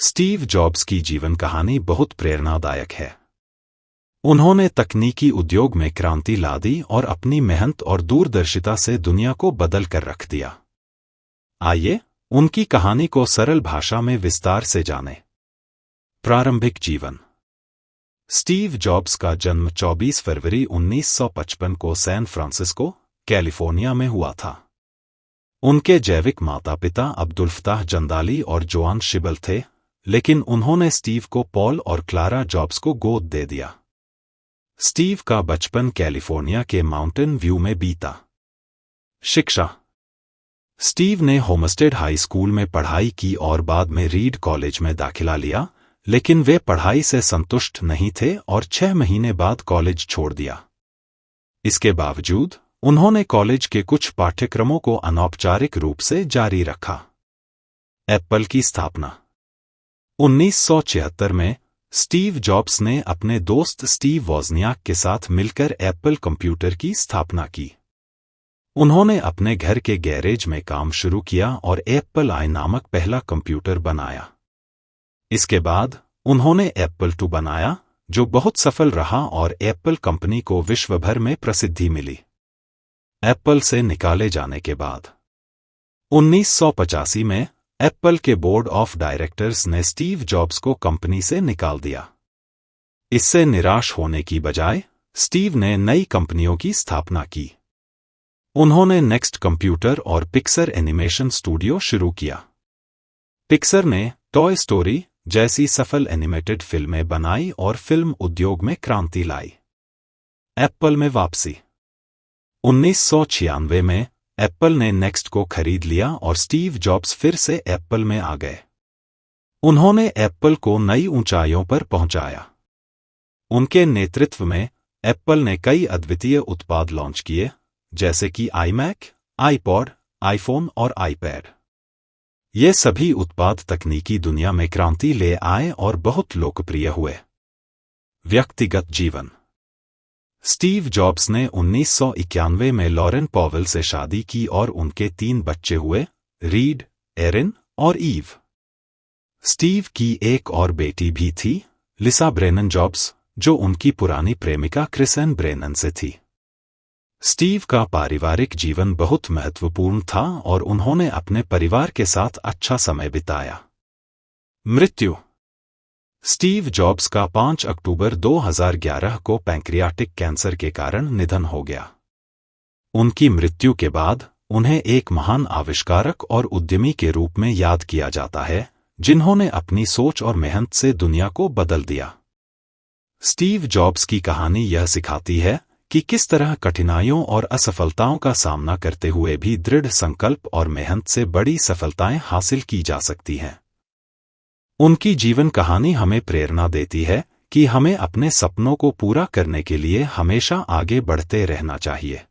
Steve jobs की जीवन कहानी बहुत प्रेरणादायक है। उन्होंने तकनीकी उद्योग में क्रांति ला दी और अपनी मेहनत और दूरदर्शिता से दुनिया को बदल कर रख दिया। आइए उनकी कहानी को सरल भाषा में विस्तार से जानें। प्रारंभिक जीवन। स्टीव जॉब्स का जन्म 24 फरवरी 1955 को सैन फ्रांसिस्को, कैलिफोर्निया में हुआ था। उनके जैविक माता-पिता अब्दुल-फताह जंदाली और जोआन शिबल थे, लेकिन उन्होंने स्टीव को पॉल और क्लारा जॉब्स को गोद दे दिया। स्टीव का बचपन कैलिफोर्निया के माउंटेन व्यू में बीता। शिक्षा। स्टीव ने होमस्टेड हाई स्कूल में पढ़ाई की और बाद में रीड कॉलेज में दाखिला लिया, लेकिन वे पढ़ाई से संतुष्ट नहीं थे और 6 महीने बाद कॉलेज छोड़ दिया। इसके बावजूद उन्होंने कॉलेज के कुछ पाठ्यक्रमों को अनौपचारिक रूप से जारी रखा। एप्पल की स्थापना। 1976 में स्टीव जॉब्स ने अपने दोस्त स्टीव वॉज़नियाक के साथ मिलकर एप्पल कंप्यूटर की स्थापना की। उन्होंने अपने घर के गैरेज में काम शुरू किया और एप्पल आई नामक पहला कंप्यूटर बनाया। इसके बाद उन्होंने एप्पल II बनाया, जो बहुत सफल रहा और एप्पल कंपनी को विश्व भर में प्रसिद्धि मिली। एप्पल से निकाले जाने के बाद 1985 में एप्पल के बोर्ड ऑफ डायरेक्टर्स ने स्टीव जॉब्स को कंपनी से निकाल दिया। इससे निराश होने की बजाय स्टीव ने नई कंपनियों की स्थापना की। उन्होंने नेक्स्ट कंप्यूटर और पिक्सर एनिमेशन स्टूडियो शुरू किया। पिक्सर ने टॉय स्टोरी जैसी सफल एनिमेटेड फिल्में बनाई और फिल्म उद्योग में क्रांति लाई। एप्पल में वापसी। 1996 में एप्पल ने नेक्स्ट को खरीद लिया और स्टीव जॉब्स फिर से एप्पल में आ गए। उन्होंने एप्पल को नई ऊंचाइयों पर पहुंचाया। उनके नेतृत्व में एप्पल ने कई अद्वितीय उत्पाद लॉन्च किए, जैसे कि आईमैक, आईपॉड, आईफोन और आईपैड। ये सभी उत्पाद तकनीकी दुनिया में क्रांति ले आए और बहुत लोकप्रिय हुए। व्यक्तिगत जीवन। स्टीव जॉब्स ने 1991 में लॉरेन पॉवेल से शादी की और उनके 3 बच्चे हुए, रीड, एरिन और ईव। स्टीव की एक और बेटी भी थी, लिसा ब्रेनन जॉब्स, जो उनकी पुरानी प्रेमिका क्रिसन ब्रेनन से थी। स्टीव का पारिवारिक जीवन बहुत महत्वपूर्ण था और उन्होंने अपने परिवार के साथ अच्छा समय बिताया। मृत्यु। स्टीव जॉब्स का 5 अक्टूबर 2011 को पैंक्रियाटिक कैंसर के कारण निधन हो गया। उनकी मृत्यु के बाद उन्हें एक महान आविष्कारक और उद्यमी के रूप में याद किया जाता है, जिन्होंने अपनी सोच और मेहनत से दुनिया को बदल दिया। स्टीव जॉब्स की कहानी यह सिखाती है कि किस तरह कठिनाइयों और असफलताओं का सामना करते हुए भी दृढ़ संकल्प और मेहनत से बड़ी सफलताएं हासिल की जा सकती हैं। उनकी जीवन कहानी हमें प्रेरणा देती है कि हमें अपने सपनों को पूरा करने के लिए हमेशा आगे बढ़ते रहना चाहिए।